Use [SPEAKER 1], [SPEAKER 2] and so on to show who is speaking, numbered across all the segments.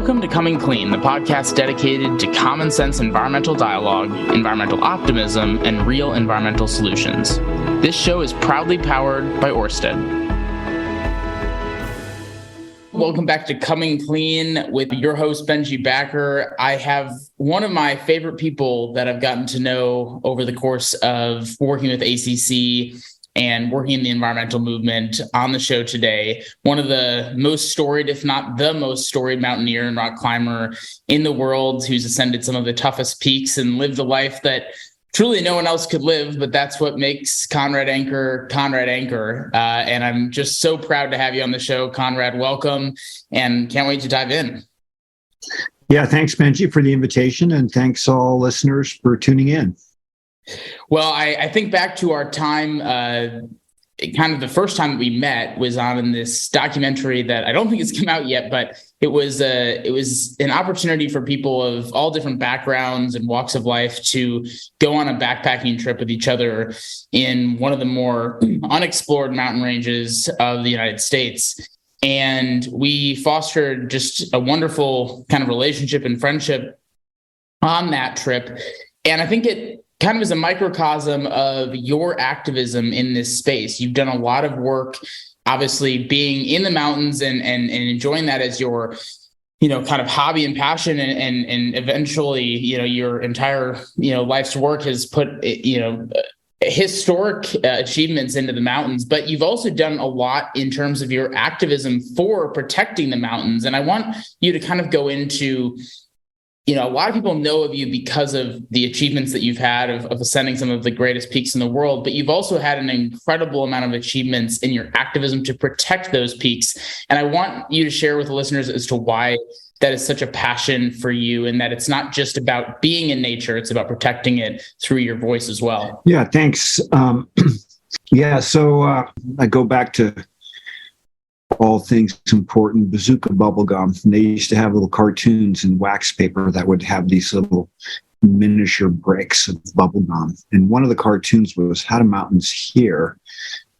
[SPEAKER 1] Welcome to Coming Clean, the podcast dedicated to common sense environmental dialogue, environmental optimism, and real environmental solutions. This show is proudly powered by Ørsted. Welcome back to Coming Clean with your host, Benji Backer. I have one of my favorite people that I've gotten to know over the course of working with ACC and working in the environmental movement on the show today. One of the most storied, if not the most storied mountaineer and rock climber in the world, who's ascended some of the toughest peaks and lived a life that truly no one else could live, but that's what makes Conrad Ankler, Conrad Ankler. And I'm just so proud to have you on the show, Conrad. Welcome, and can't wait to dive in.
[SPEAKER 2] Yeah, thanks, Benji, for the invitation, and thanks all listeners for tuning in.
[SPEAKER 1] Well, I think back to our time, kind of the first time that we met was on in this documentary that I don't think it's come out yet, but it was an opportunity for people of all different backgrounds and walks of life to go on a backpacking trip with each other in one of the more unexplored mountain ranges of the United States. And we fostered just a wonderful kind of relationship and friendship on that trip. And I think it kind of is a microcosm of your activism in this space. You've done a lot of work, obviously being in the mountains and enjoying that as your, kind of hobby and passion. And eventually, your entire, life's work has put, historic achievements into the mountains, but you've also done a lot in terms of your activism for protecting the mountains. And I want you to kind of go into, a lot of people know of you because of the achievements that you've had of ascending some of the greatest peaks in the world, but you've also had an incredible amount of achievements in your activism to protect those peaks. And I want you to share with the listeners as to why that is such a passion for you, and that it's not just about being in nature, it's about protecting it through your voice as well.
[SPEAKER 2] Yeah, thanks. So I go back to all things important, bazooka bubblegum. And they used to have little cartoons in wax paper that would have these little miniature bricks of bubblegum. And one of the cartoons was How Do Mountains Hear?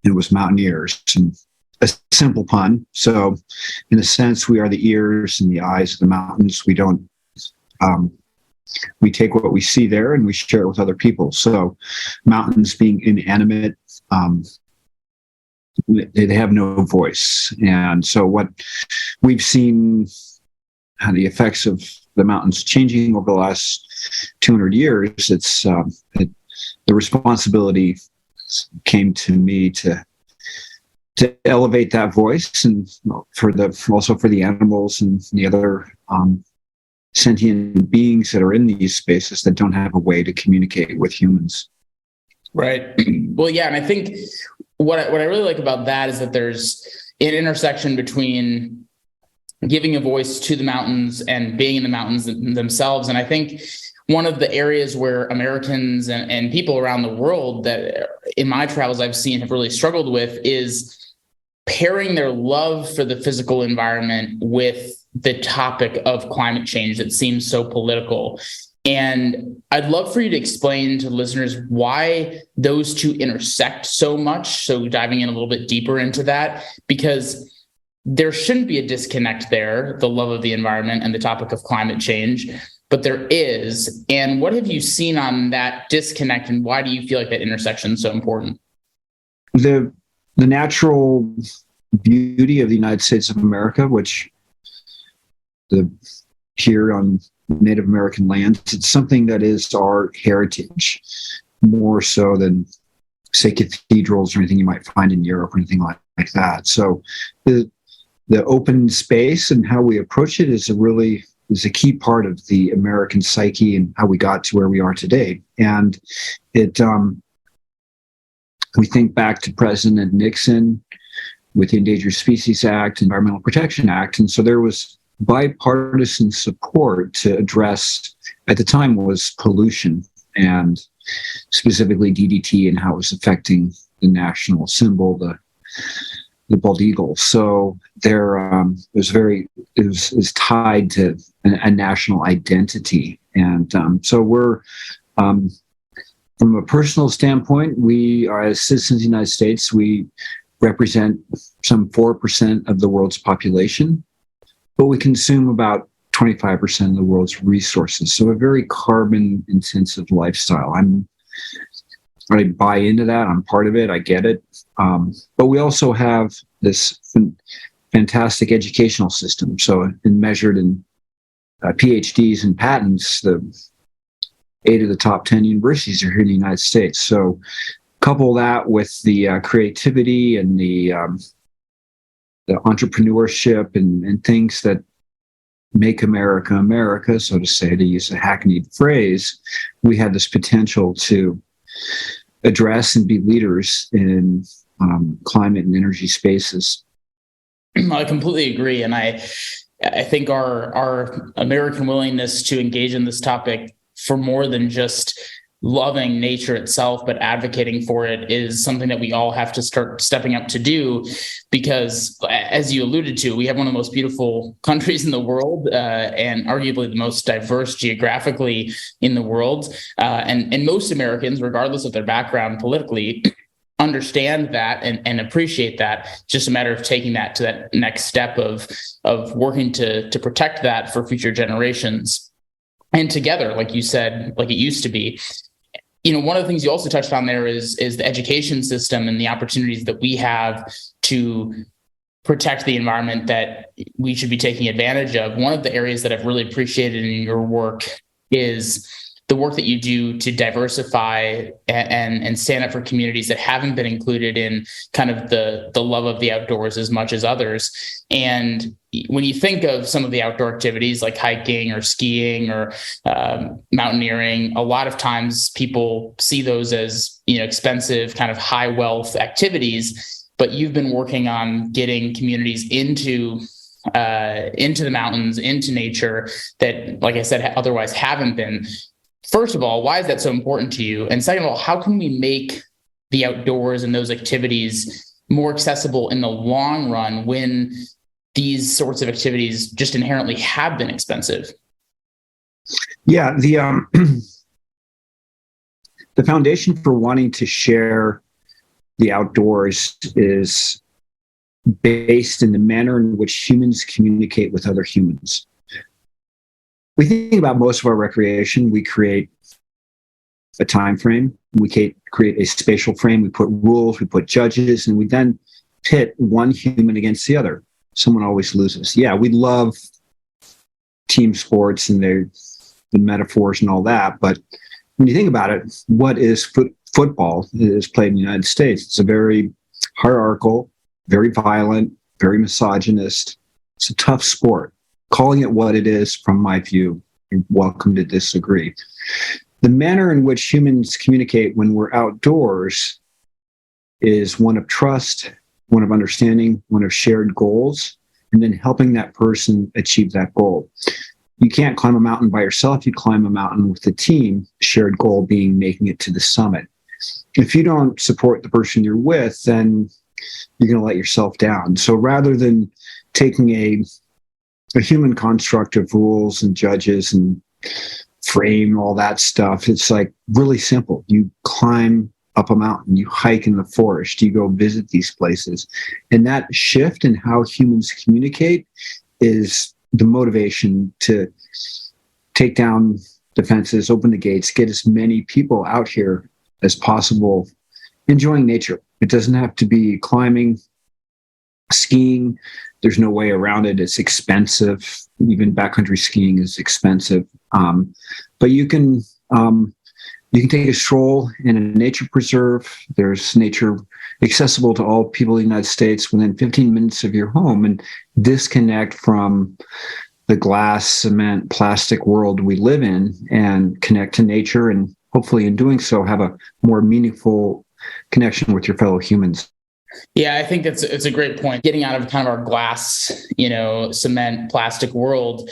[SPEAKER 2] And it was mountaineers. And a simple pun. So in a sense, we are the ears and the eyes of the mountains. We don't, we take what we see there and we share it with other people. So mountains being inanimate, they have no voice. And so what we've seen, the effects of the mountains changing over the last 200 years, it's the responsibility came to me to elevate that voice, and also for the animals and the other sentient beings that are in these spaces that don't have a way to communicate with humans.
[SPEAKER 1] Right. Well, yeah, and I think what I really like about that is that there's an intersection between giving a voice to the mountains and being in the mountains themselves. And I think one of the areas where Americans and people around the world that in my travels I've seen have really struggled with is pairing their love for the physical environment with the topic of climate change that seems so political. And I'd love for you to explain to listeners why those two intersect so much. So diving in a little bit deeper into that, because there shouldn't be a disconnect there, the love of the environment and the topic of climate change, but there is. And what have you seen on that disconnect, and why do you feel like that intersection is so important?
[SPEAKER 2] The natural beauty of the United States of America, which here on Native American lands, it's something that is our heritage, more so than, say, cathedrals or anything you might find in Europe or anything like that. So the open space and how we approach it is a key part of the American psyche and how we got to where we are today. And we think back to President Nixon with the Endangered Species Act, Environmental Protection Act, and so there was bipartisan support to address, at the time, was pollution, and specifically DDT and how it was affecting the national symbol, the bald eagle. So there, it was tied to a national identity, and so we're, from a personal standpoint, we are, as citizens of the United States, we represent some 4% of the world's population, but we consume about 25% of the world's resources. So a very carbon intensive lifestyle. I buy into that. I'm part of it. I get it. But we also have this fantastic educational system. So measured in PhDs and patents, the 8 of the top 10 universities are here in the United States. So couple that with the creativity and the entrepreneurship and things that make America America, so to say, to use a hackneyed phrase, we have this potential to address and be leaders in climate and energy spaces.
[SPEAKER 1] I completely agree. And I think our American willingness to engage in this topic for more than just loving nature itself, but advocating for it is something that we all have to start stepping up to do, because as you alluded to, we have one of the most beautiful countries in the world, and arguably the most diverse geographically in the world. And most Americans, regardless of their background politically, understand that and appreciate that. It's just a matter of taking that to that next step of working to protect that for future generations. And together, like you said, like it used to be. One of the things you also touched on there is the education system and the opportunities that we have to protect the environment that we should be taking advantage of. One of the areas that I've really appreciated in your work is the work that you do to diversify and stand up for communities that haven't been included in kind of the love of the outdoors as much as others. And when you think of some of the outdoor activities like hiking or skiing or mountaineering, a lot of times people see those as, expensive kind of high wealth activities, but you've been working on getting communities into the mountains, into nature that, like I said, otherwise haven't been. First of all, why is that so important to you? And second of all, how can we make the outdoors and those activities more accessible in the long run when these sorts of activities just inherently have been expensive?
[SPEAKER 2] Yeah, the foundation for wanting to share the outdoors is based in the manner in which humans communicate with other humans. We think about most of our recreation, we create a time frame, we create a spatial frame, we put rules, we put judges, and we then pit one human against the other. Someone always loses. Yeah, we love team sports and the metaphors and all that, but when you think about it, what is football? It is played in the United States. It's a very hierarchical, very violent, very misogynist. It's a tough sport. Calling it what it is, from my view, you're welcome to disagree. The manner in which humans communicate when we're outdoors is one of trust, one of understanding, one of shared goals, and then helping that person achieve that goal. You can't climb a mountain by yourself. You climb a mountain with a team, shared goal being making it to the summit. If you don't support the person you're with, then you're going to let yourself down. So rather than taking a human construct of rules and judges and frame, all that stuff, it's like really simple. You climb up a mountain, you hike in the forest, you go visit these places. And that shift in how humans communicate is the motivation to take down defenses, open the gates, get as many people out here as possible enjoying nature. It doesn't have to be climbing, skiing. There's no way around it. It's expensive. Even backcountry skiing is expensive. But you can take a stroll in a nature preserve. There's nature accessible to all people in the United States within 15 minutes of your home, and disconnect from the glass, cement, plastic world we live in and connect to nature, and hopefully in doing so have a more meaningful connection with your fellow humans.
[SPEAKER 1] Yeah, I think it's a great point. Getting out of kind of our glass, cement, plastic world,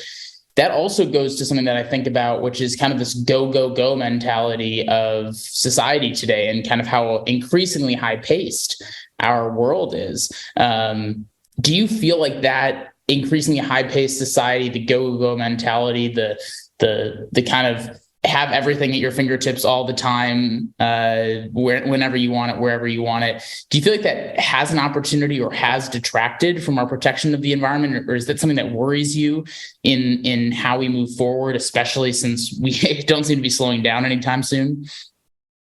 [SPEAKER 1] that also goes to something that I think about, which is kind of this go, go, go mentality of society today and kind of how increasingly high paced our world is. Do you feel like that increasingly high paced society, the go, go, go mentality, the kind of have everything at your fingertips all the time, whenever you want it, wherever you want it. Do you feel like that has an opportunity or has detracted from our protection of the environment, or is that something that worries you in how we move forward, especially since we don't seem to be slowing down anytime soon?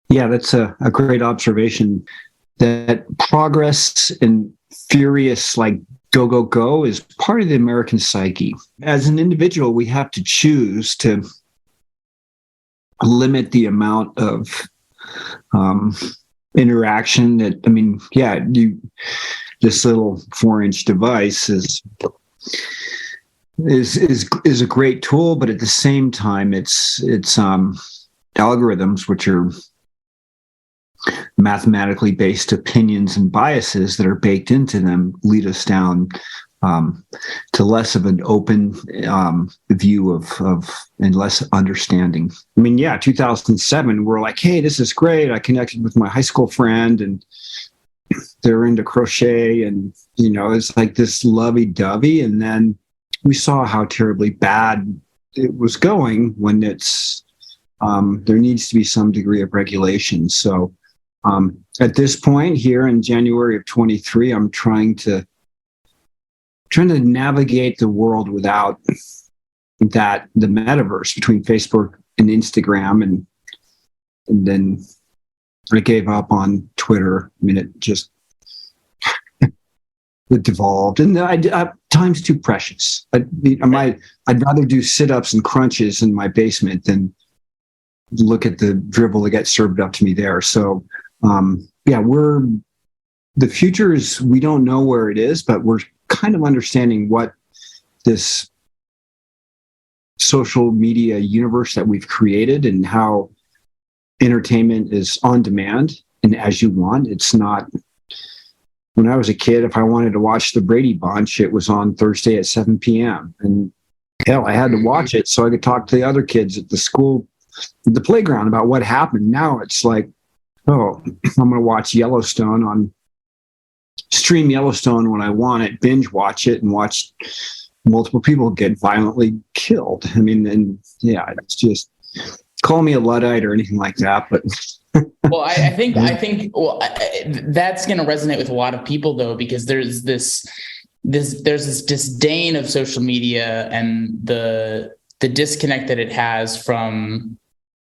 [SPEAKER 2] Yeah, that's a great observation. That progress and furious, like go, go, go is part of the American psyche. As an individual, we have to choose to limit the amount of interaction that, I mean, yeah, this little 4-inch device is a great tool, but at the same time, it's algorithms, which are mathematically based opinions and biases that are baked into them, lead us down to less of an open view of and less understanding. I mean, yeah, 2007, we're like, hey, this is great. I connected with my high school friend and they're into crochet, and it's like this lovey-dovey. And then we saw how terribly bad it was going when it's there needs to be some degree of regulation. So at this point here in January of 23, I'm trying to navigate the world without the metaverse between Facebook and Instagram, and then I gave up on Twitter. I mean, it just it devolved, and time's too precious. I'd rather do sit-ups and crunches in my basement than look at the dribble that gets served up to me there. So the future is, we don't know where it is, but we're kind of understanding what this social media universe that we've created and how entertainment is on demand and as you want. It's not, when I was a kid, if I wanted to watch the Brady Bunch, it was on Thursday at 7 p.m. And hell, I had to watch it so I could talk to the other kids at the school, the playground, about what happened. Now it's like, oh, I'm going to watch stream Yellowstone when I want it, binge watch it, and watch multiple people get violently killed. I mean, and yeah, it's just, call me a Luddite or anything like that, but.
[SPEAKER 1] Well, I think that's going to resonate with a lot of people, though, because there's this disdain of social media and the disconnect that it has from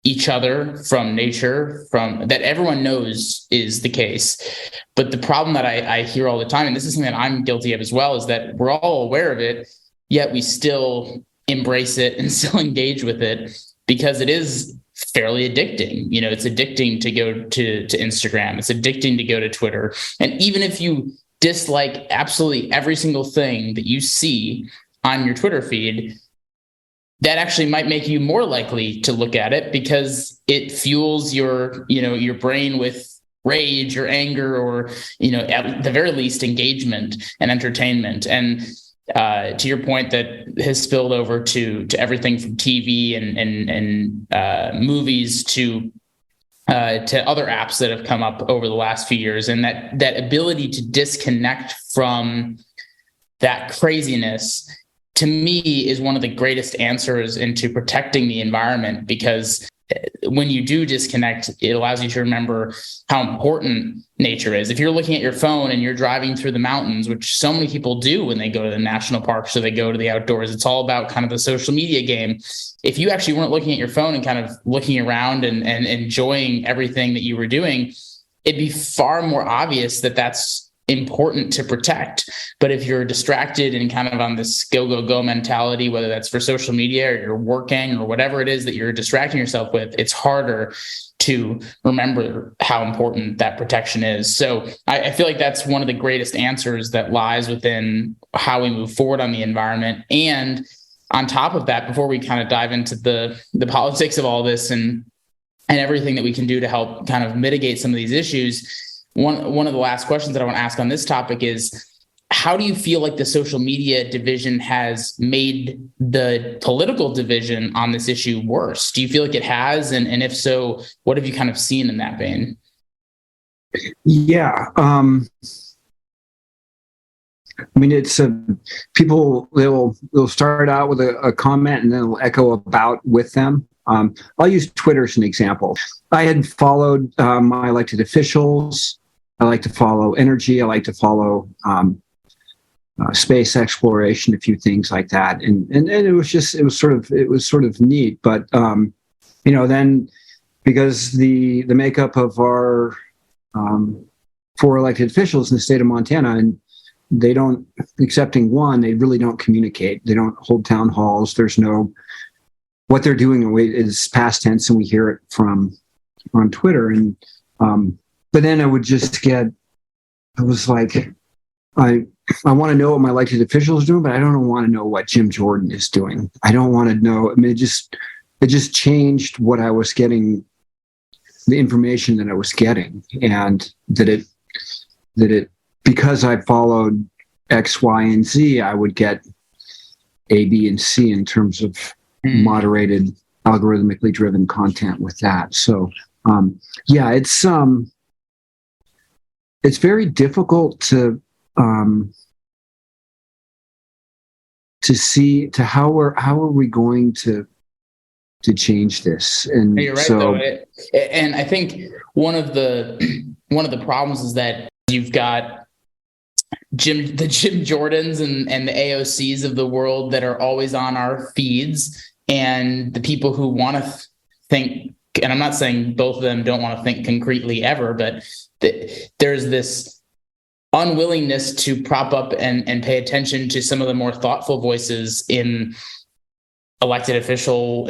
[SPEAKER 1] each other, from nature, from that everyone knows is the case. But the problem that I hear all the time, and this is something that I'm guilty of as well, is that we're all aware of it, yet we still embrace it and still engage with it because it is fairly addicting. It's addicting to go to Instagram. It's addicting to go to Twitter. And even if you dislike absolutely every single thing that you see on your Twitter feed, that actually might make you more likely to look at it because it fuels your brain with rage or anger or, at the very least, engagement and entertainment. And to your point, that has spilled over to everything from TV and movies to other apps that have come up over the last few years. And that ability to disconnect from that craziness, to me, is one of the greatest answers into protecting the environment, because when you do disconnect, it allows you to remember how important nature is. If you're looking at your phone and you're driving through the mountains, which so many people do when they go to the national parks or they go to the outdoors, it's all about kind of the social media game. If you actually weren't looking at your phone and kind of looking around and enjoying everything that you were doing, it'd be far more obvious that that's important to protect. But if you're distracted and kind of on this go, go, go mentality, whether that's for social media or you're working or whatever it is that you're distracting yourself with, it's harder to remember how important that protection is. So I feel like that's one of the greatest answers that lies within how we move forward on the environment. And on top of that, before we kind of dive into the politics of all this and everything that we can do to help kind of mitigate some of these issues, one of the last questions that I want to ask on this topic is, how do you feel like the social media division has made the political division on this issue worse? Do you feel like it has? And if so, what have you kind of seen in that vein?
[SPEAKER 2] Yeah. I mean, it's people, they'll start out with a comment and then they'll echo about with them. I'll use Twitter as an example. I had followed my elected officials. I like to follow energy. I like to follow space exploration, a few things like that. And it was sort of neat. But then because the makeup of our 4 elected officials in the state of Montana, and they don't, excepting one, they really don't communicate. They don't hold town halls. There's no, what they're doing is past tense, and we hear it from on Twitter. And but then I was like, I want to know what my elected officials are doing, but I don't want to know what Jim Jordan is doing. I don't want to know. I mean, it just changed what I was getting, the information that I was getting, and that it because I followed X, Y, and Z, I would get A, B, and C in terms of moderated, algorithmically driven content with that. So it's very difficult to see how are we going to change this. And
[SPEAKER 1] you're right, though. And I think one of the problems is that you've got the Jim Jordans and the AOCs of the world that are always on our feeds, and the people who want to think, and I'm not saying both of them don't want to think concretely ever, but there's this unwillingness to prop up and pay attention to some of the more thoughtful voices in the elected official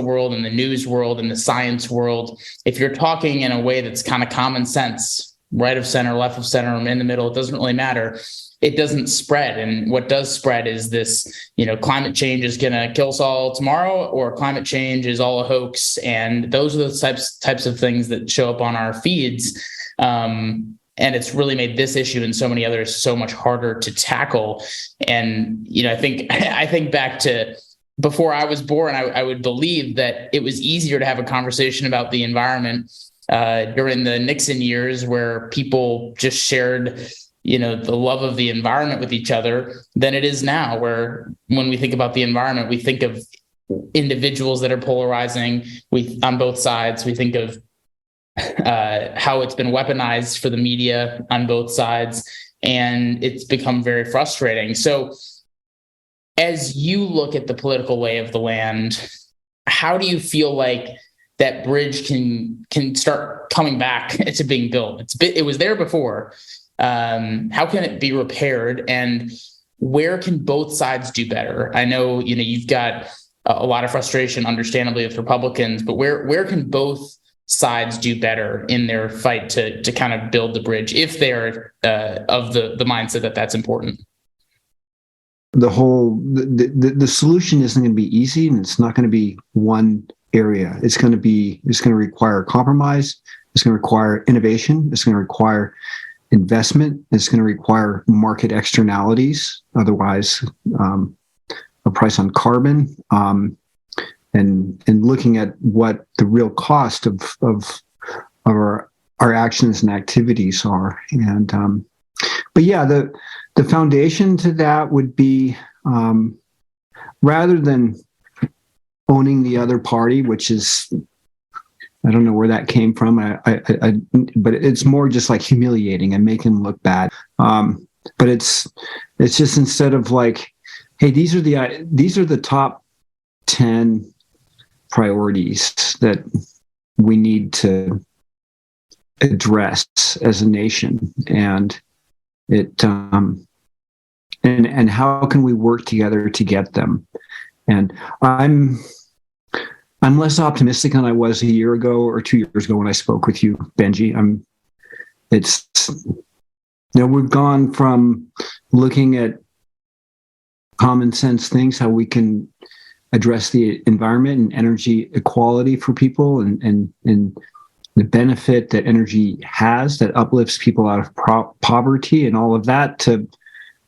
[SPEAKER 1] world, in the news world, in the science world. If you're talking in a way that's kind of common sense, right of center, left of center, or in the middle, it doesn't really matter. It doesn't spread. And what does spread is this, climate change is going to kill us all tomorrow, or climate change is all a hoax. And those are the types of things that show up on our feeds. And it's really made this issue and so many others so much harder to tackle. And, I think back to before I was born, I would believe that it was easier to have a conversation about the environment during the Nixon years, where people just shared, the love of the environment with each other, than it is now, where when we think about the environment, we think of individuals that are polarizing on both sides. We think of how it's been weaponized for the media on both sides, and it's become very frustrating. So as you look at the political lay of the land, how do you feel like that bridge can start coming back to being built? It was there before. How can it be repaired, and where can both sides do better? I know, you've got a lot of frustration, understandably, with Republicans, but where can both sides do better in their fight to kind of build the bridge, if they're of the mindset that that's important?
[SPEAKER 2] The solution isn't going to be easy, and it's not going to be one area. It's going to require compromise. It's going to require innovation. It's going to require investment. It's going to require market externalities. Otherwise, a price on carbon, and looking at what the real cost of our actions and activities are. And but yeah, the foundation to that would be, rather than owning the other party, which is, I don't know where that came from. But it's more just like humiliating and making them look bad. But it's just, instead of like, hey, these are the top 10 priorities that we need to address as a nation, and and how can we work together to get them? And I'm less optimistic than I was a year ago or 2 years ago when I spoke with you, Benji. We've gone from looking at common sense things, how we can address the environment and energy equality for people, and the benefit that energy has that uplifts people out of poverty and all of that, to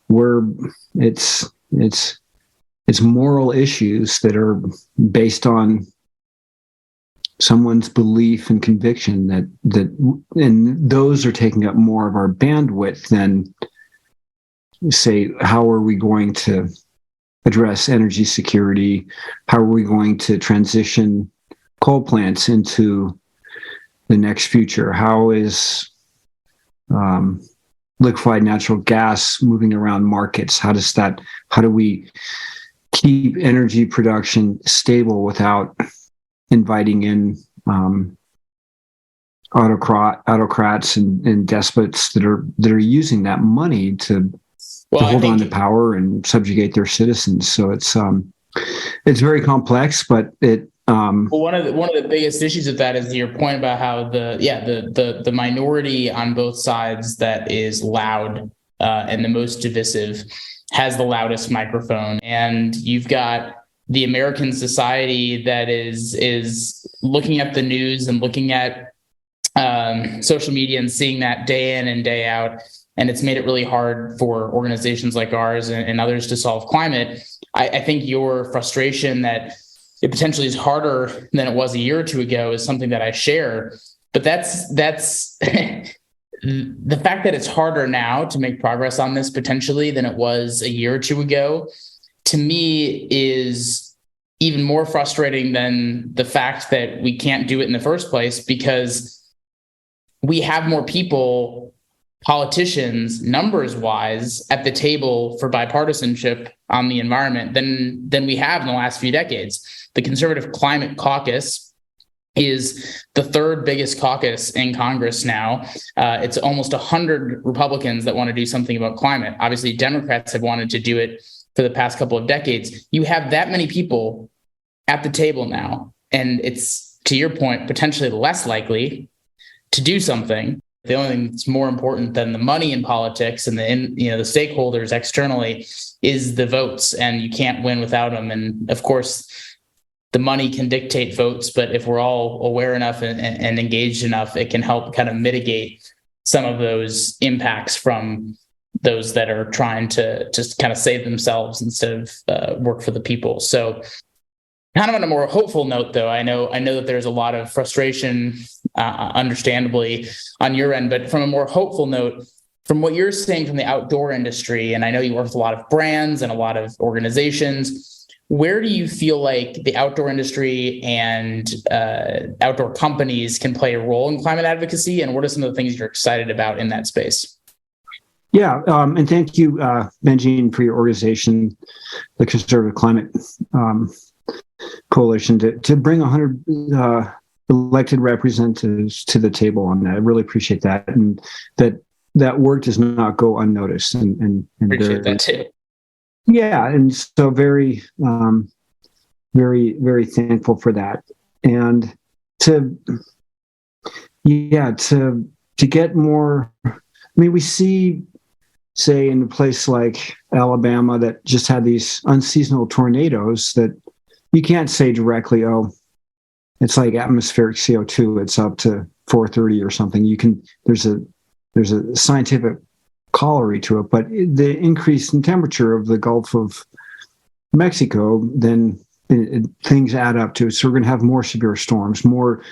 [SPEAKER 2] where it's moral issues that are based on someone's belief and conviction that and those are taking up more of our bandwidth than, say, how are we going to address energy security? How are we going to transition coal plants into the next future? How is liquefied natural gas moving around markets? How do we keep energy production stable without inviting in autocrats and despots that are using that money to hold on to power and subjugate their citizens? So it's very complex, but
[SPEAKER 1] one of the biggest issues with that is your point about how the minority on both sides that is loud and the most divisive has the loudest microphone, and you've got the American society that is looking at the news and looking at social media and seeing that day in and day out, and it's made it really hard for organizations like ours and others to solve climate. I think your frustration that it potentially is harder than it was a year or two ago is something that I share. But that's the fact that it's harder now to make progress on this potentially than it was a year or two ago, to me, is even more frustrating than the fact that we can't do it in the first place, because we have more people, politicians, numbers wise, at the table for bipartisanship on the environment than we have in the last few decades. The Conservative Climate Caucus is the third biggest caucus in Congress now. It's almost 100 Republicans that want to do something about climate. Obviously, Democrats have wanted to do it for the past couple of decades. You have that many people at the table now, and it's, to your point, potentially less likely to do something. The only thing that's more important than the money in politics and the stakeholders externally is the votes, and you can't win without them. And of course, the money can dictate votes, but if we're all aware enough and engaged enough, it can help kind of mitigate some of those impacts from those that are trying to just kind of save themselves instead of work for the people. So kind of on a more hopeful note, though, I know that there's a lot of frustration, understandably, on your end, but from a more hopeful note, from what you're saying from the outdoor industry, and I know you work with a lot of brands and a lot of organizations, where do you feel like the outdoor industry and outdoor companies can play a role in climate advocacy, and what are some of the things you're excited about in that space?
[SPEAKER 2] Yeah, and thank you, Benji, for your organization, the Conservative Climate Coalition, to bring 100 elected representatives to the table on that. I really appreciate that, and that work does not go unnoticed. And
[SPEAKER 1] appreciate that too.
[SPEAKER 2] Yeah, and so very, very, very thankful for that, and to get more. I mean, we see, say, in a place like Alabama that just had these unseasonal tornadoes that you can't say directly, oh, it's like atmospheric CO2, it's up to 430 or something. There's a scientific corollary to it, but the increase in temperature of the Gulf of Mexico, then things add up to it. So we're going to have more severe storms, more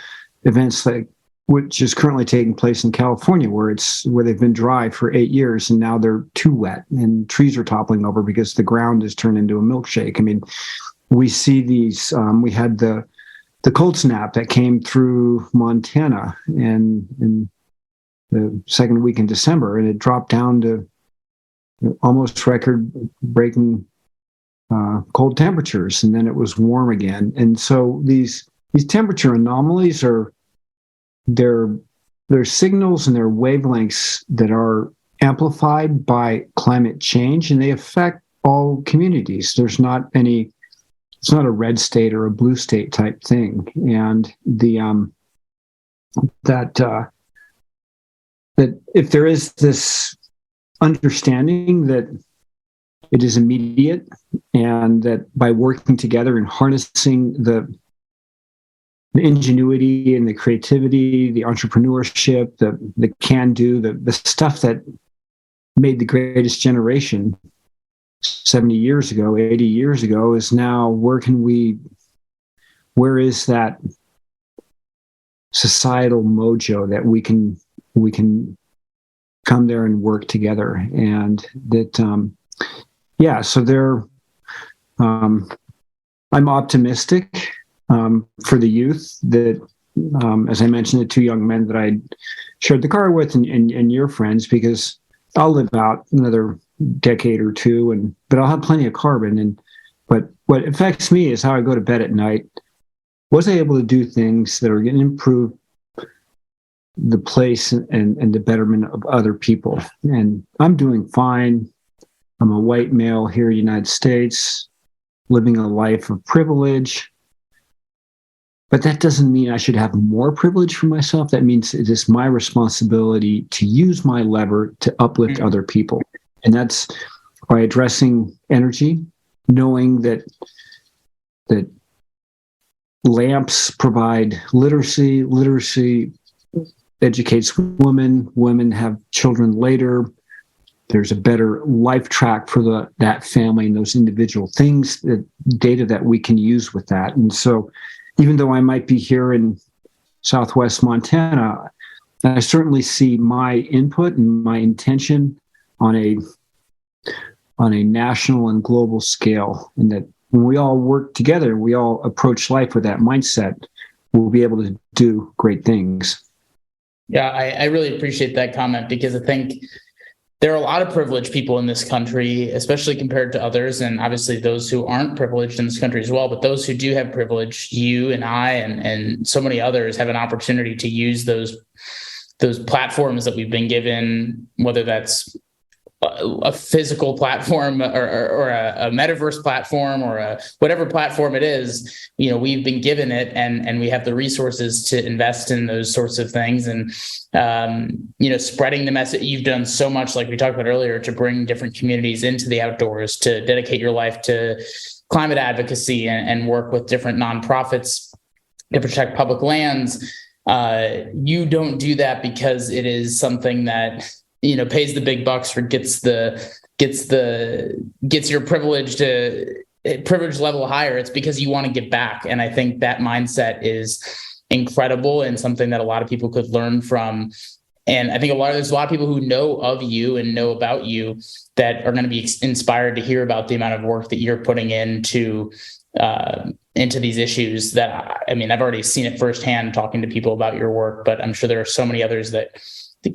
[SPEAKER 2] events like which is currently taking place in California, where they've been dry for 8 years and now they're too wet and trees are toppling over because the ground has turned into a milkshake. I mean, we see these. We had the cold snap that came through Montana in the second week in December, and it dropped down to almost record-breaking cold temperatures, and then it was warm again. And so these temperature anomalies are they're signals and they're wavelengths that are amplified by climate change, and they affect all communities. It's not a red state or a blue state type thing. And that if there is this understanding that it is immediate, and that by working together and harnessing the ingenuity and the creativity, the entrepreneurship, the can-do, the stuff that made the greatest generation 70 years ago, 80 years ago, is now where is that societal mojo that we can come there and work together. And that so I'm optimistic for the youth that, as I mentioned, the two young men that I shared the car with and your friends, because I'll live out another decade or two, but I'll have plenty of carbon. But what affects me is how I go to bed at night. Was I able to do things that are going to improve the place and the betterment of other people? And I'm doing fine. I'm a white male here in the United States, living a life of privilege. But that doesn't mean I should have more privilege for myself. That means it is my responsibility to use my lever to uplift other people. And that's by addressing energy, knowing that lamps provide literacy. Literacy educates women have children later. There's a better life track for that family and those individual things, the data that we can use with that. And so even though I might be here in Southwest Montana, I certainly see my input and my intention on a national and global scale, and that when we all work together, we all approach life with that mindset, we'll be able to do great things.
[SPEAKER 1] Yeah, I really appreciate that comment, because I think there are a lot of privileged people in this country, especially compared to others, and obviously those who aren't privileged in this country as well. But those who do have privilege, you and I and so many others, have an opportunity to use those platforms that we've been given, whether that's a physical platform or a metaverse platform or whatever platform it is. We've been given it, and we have the resources to invest in those sorts of things. And spreading the message. You've done so much, like we talked about earlier, to bring different communities into the outdoors, to dedicate your life to climate advocacy and work with different nonprofits to protect public lands. You don't do that because it is something that pays the big bucks or gets your privilege level higher. It's because you want to give back. And I think that mindset is incredible and something that a lot of people could learn from. And I think there's a lot of people who know of you and know about you that are going to be inspired to hear about the amount of work that you're putting into these issues. That, I've already seen it firsthand talking to people about your work, but I'm sure there are so many others that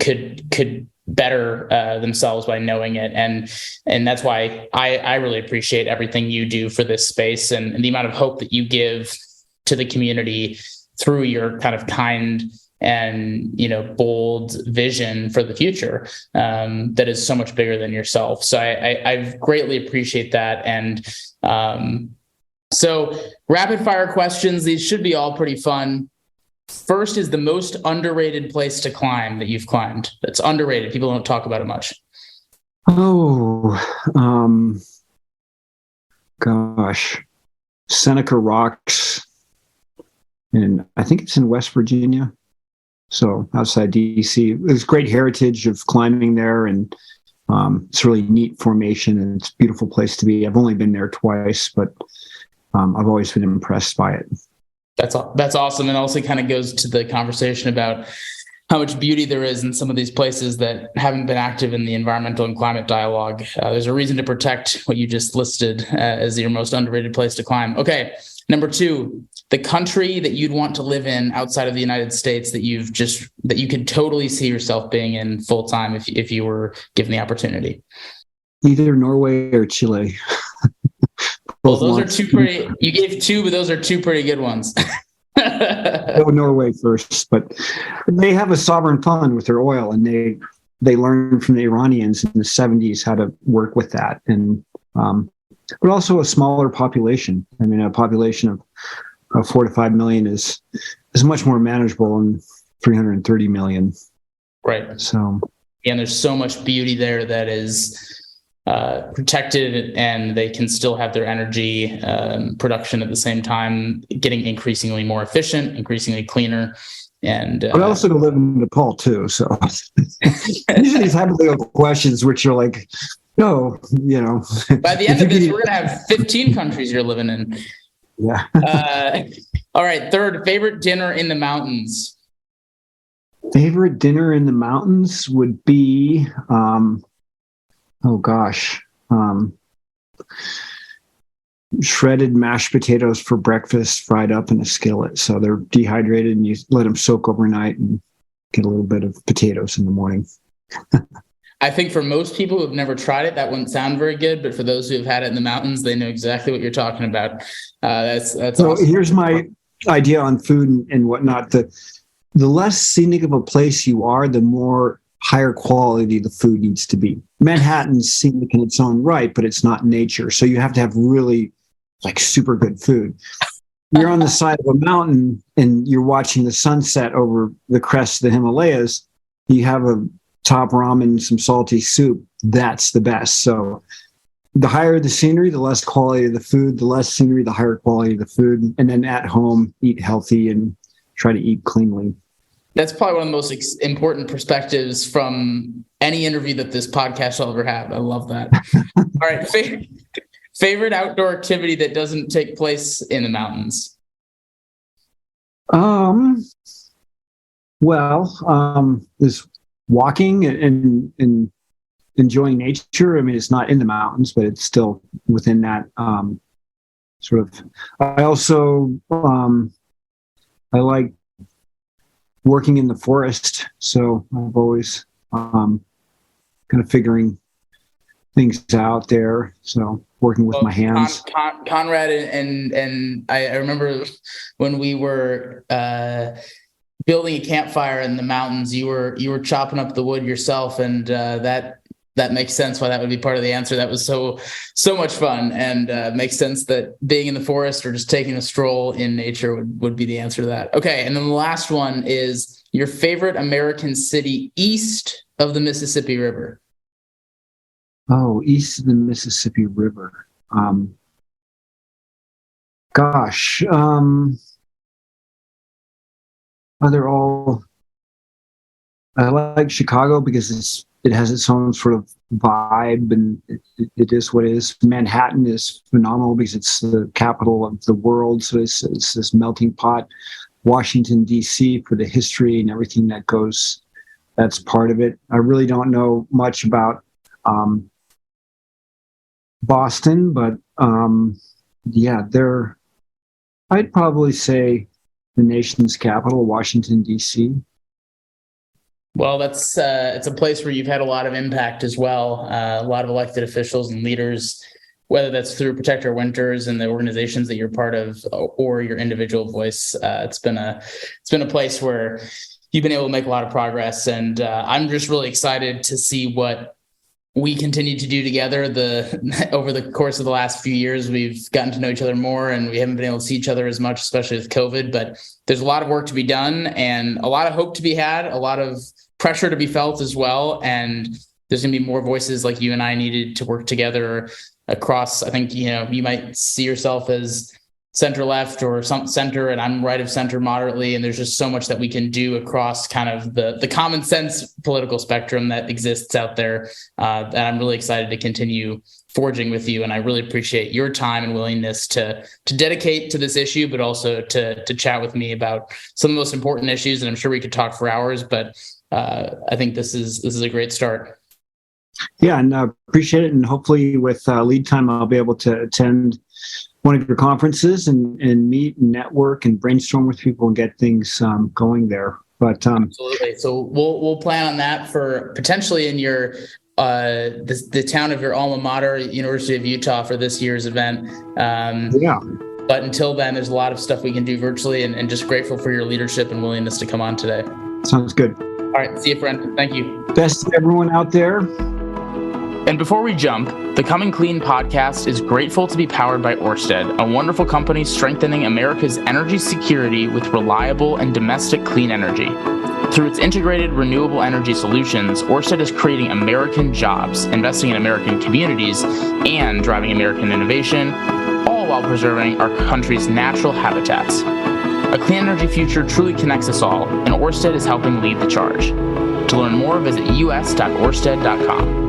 [SPEAKER 1] could better themselves by knowing it. And that's why I really appreciate everything you do for this space and the amount of hope that you give to the community through your kind of kind and, bold vision for the future that is so much bigger than yourself. So I greatly appreciate that. And so rapid fire questions, these should be all pretty fun. First is the most underrated place to climb that you've climbed. That's underrated. People don't talk about it much.
[SPEAKER 2] Gosh, Seneca Rocks, and I think it's in West Virginia. So outside DC, there's great heritage of climbing there, and it's a really neat formation, and it's a beautiful place to be. I've only been there twice, but I've always been impressed by it.
[SPEAKER 1] That's awesome. And also kind of goes to the conversation about how much beauty there is in some of these places that haven't been active in the environmental and climate dialogue. There's a reason to protect what you just listed as your most underrated place to climb. Okay. Number 2, the country that you'd want to live in outside of the United States that you could totally see yourself being in full time if you were given the opportunity.
[SPEAKER 2] Either Norway or Chile.
[SPEAKER 1] Well, those are two pretty. You gave 2, but those are 2 pretty good ones.
[SPEAKER 2] Go Norway first, but they have a sovereign fund with their oil, and they learned from the Iranians in the 70s how to work with that, and but also a smaller population. A population of 4 to 5 million is much more manageable than 330 million.
[SPEAKER 1] Right.
[SPEAKER 2] So,
[SPEAKER 1] and there's so much beauty there that is protected, and they can still have their energy production at the same time, getting increasingly more efficient, increasingly cleaner. And
[SPEAKER 2] but also to live in Nepal too. So these are these hypothetical questions, which are like, no,
[SPEAKER 1] by the end of this, we're going to have 15 countries you're living in.
[SPEAKER 2] Yeah.
[SPEAKER 1] All right. 3rd, favorite dinner in the mountains.
[SPEAKER 2] Favorite dinner in the mountains would be, oh gosh. shredded mashed potatoes for breakfast, fried up in a skillet. So they're dehydrated, and you let them soak overnight and get a little bit of potatoes in the morning.
[SPEAKER 1] I think for most people who have never tried it, that wouldn't sound very good. But for those who have had it in the mountains, they know exactly what you're talking about. That's
[SPEAKER 2] so
[SPEAKER 1] awesome.
[SPEAKER 2] Here's my idea on food and whatnot. The less scenic of a place you are, the more higher quality the food needs to be. Manhattan's scenic in its own right, but it's not nature. So you have to have really like super good food. You're on the side of a mountain and you're watching the sunset over the crest of the Himalayas. You have a top ramen, some salty soup. That's the best. So the higher the scenery, the less quality of the food. The less scenery, the higher quality of the food. And then at home, eat healthy and try to eat cleanly.
[SPEAKER 1] That's probably one of the most important perspectives from any interview that this podcast will ever have. I love that. All right. Favorite outdoor activity that doesn't take place in the mountains?
[SPEAKER 2] Is walking and enjoying nature. I mean, it's not in the mountains, but it's still within that sort of. I also I like working in the forest, so I've always kind of figuring things out there. So working with my hands.
[SPEAKER 1] Conrad and I remember when we were building a campfire in the mountains, you were chopping up the wood yourself, and that makes sense why that would be part of the answer. That was so much fun, and makes sense that being in the forest or just taking a stroll in nature would be the answer to that. Okay, and then the last one is your favorite American city east of the Mississippi River.
[SPEAKER 2] Oh, east of the Mississippi River. They're all. I like Chicago because it has its own sort of vibe, and it is what it is. Manhattan is phenomenal because it's the capital of the world, so it's this melting pot. Washington, D.C. for the history and everything that goes. That's part of it. I really don't know much about Boston, but I'd probably say the nation's capital, Washington, D.C.
[SPEAKER 1] Well, that's it's a place where you've had a lot of impact as well. A lot of elected officials and leaders, whether that's through Protect Our Winters and the organizations that you're part of, or your individual voice. It's been a place where you've been able to make a lot of progress, and I'm just really excited to see what we continue to do together. Over the course of the last few years, we've gotten to know each other more, and we haven't been able to see each other as much, especially with COVID. But there's a lot of work to be done, and a lot of hope to be had, a lot of pressure to be felt as well. And there's going to be more voices like you and I needed to work together across. I think you might see yourself as center left or some center, and I'm right of center moderately. And there's just so much that we can do across kind of the common sense political spectrum that exists out there. That I'm really excited to continue forging with you. And I really appreciate your time and willingness to dedicate to this issue, but also to chat with me about some of the most important issues. And I'm sure we could talk for hours, but I think this is a great start.
[SPEAKER 2] Yeah, and appreciate it. And hopefully with lead time, I'll be able to attend one of your conferences and meet and network and brainstorm with people and get things going there. But
[SPEAKER 1] absolutely. So we'll plan on that for potentially in your the town of your alma mater, University of Utah, for this year's event. But until then, there's a lot of stuff we can do virtually, and just grateful for your leadership and willingness to come on today.
[SPEAKER 2] Sounds good.
[SPEAKER 1] All right. See you, friend. Thank you.
[SPEAKER 2] Best to everyone out there.
[SPEAKER 1] And before we jump, the Coming Clean podcast is grateful to be powered by Ørsted, a wonderful company strengthening America's energy security with reliable and domestic clean energy. Through its integrated renewable energy solutions, Ørsted is creating American jobs, investing in American communities, and driving American innovation, all while preserving our country's natural habitats. A clean energy future truly connects us all, and Ørsted is helping lead the charge. To learn more, visit us.orsted.com.